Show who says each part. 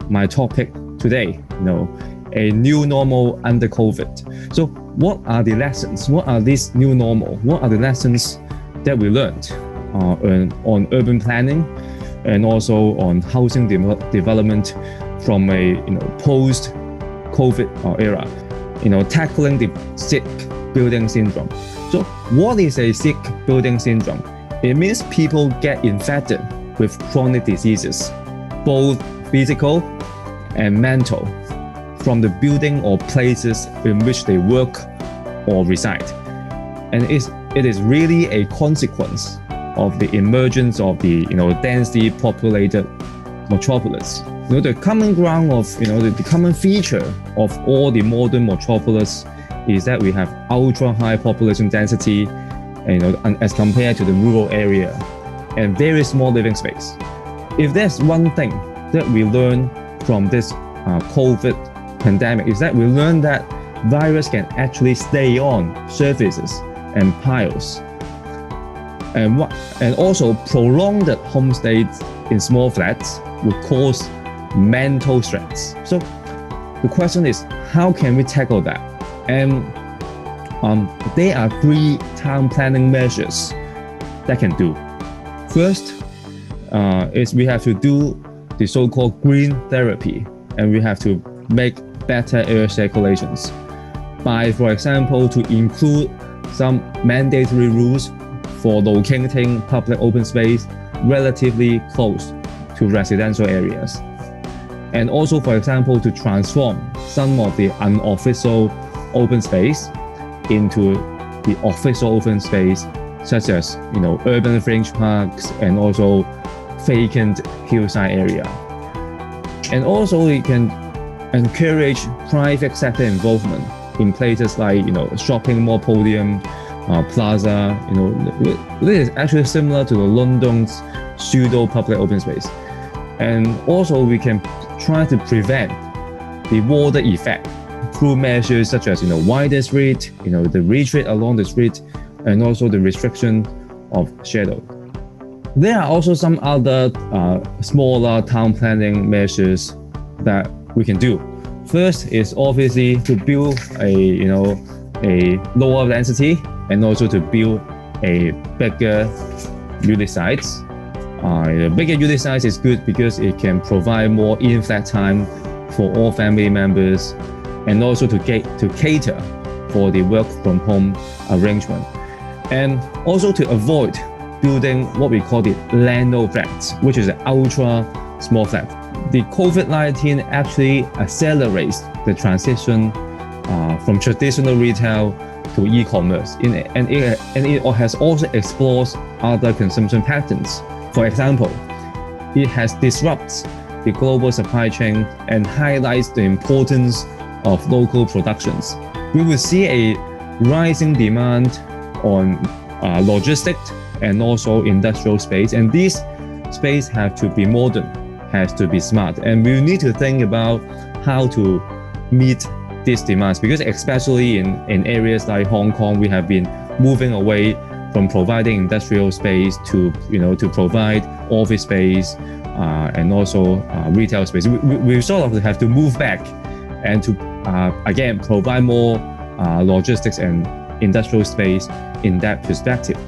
Speaker 1: my topic today, a new normal under COVID. So what are the lessons? What are these new normal? What are the lessons that we learned on urban planning and also on housing development from a post-COVID era? Tackling the sick building syndrome. So what is a sick building syndrome? It means people get infected with chronic diseases, both physical and mental, from the building or places in which they work or reside. And it is really a consequence of the emergence of the densely populated metropolis. The common ground of the common feature of all the modern metropolis is that we have ultra high population density, as compared to the rural area, and very small living space. If there's one thing that we learn from this COVID pandemic, is that we learn that virus can actually stay on surfaces and piles, and also prolonged homestays in small flats would cause mental stress. So the question is, how can we tackle that? And there are 3 town planning measures that can do. First is we have to do the so-called green therapy, and we have to make better air circulations by, for example, to include some mandatory rules for locating public open space relatively close to residential areas. And also, for example, to transform some of the unofficial open space into the official open space, such as urban fringe parks and also vacant hillside area. And also we can encourage private sector involvement in places like shopping mall podium, plaza. This is actually similar to the London's pseudo public open space. And also we can try to prevent the water effect through measures such as wider street, the retreat along the street, and also the restriction of shadow. There are also some other smaller town planning measures that we can do. First is obviously to build a lower density, and also to build a bigger unit size. The bigger unit size is good because it can provide more in-flat time for all family members, and also to cater for the work from home arrangement, and also to avoid building what we call the nano flats, which is an ultra small flat. The COVID-19 actually accelerates the transition from traditional retail to e-commerce, and it has also explored other consumption patterns. For example, it has disrupted the global supply chain and highlights the importance of local productions. We will see a rising demand on logistics and also industrial space, and these space have to be modern, has to be smart, and we need to think about how to meet these demands, because especially in areas like Hong Kong, we have been moving away from providing industrial space to provide office space and also retail space. We sort of have to move back and to again provide more logistics and industrial space in that perspective.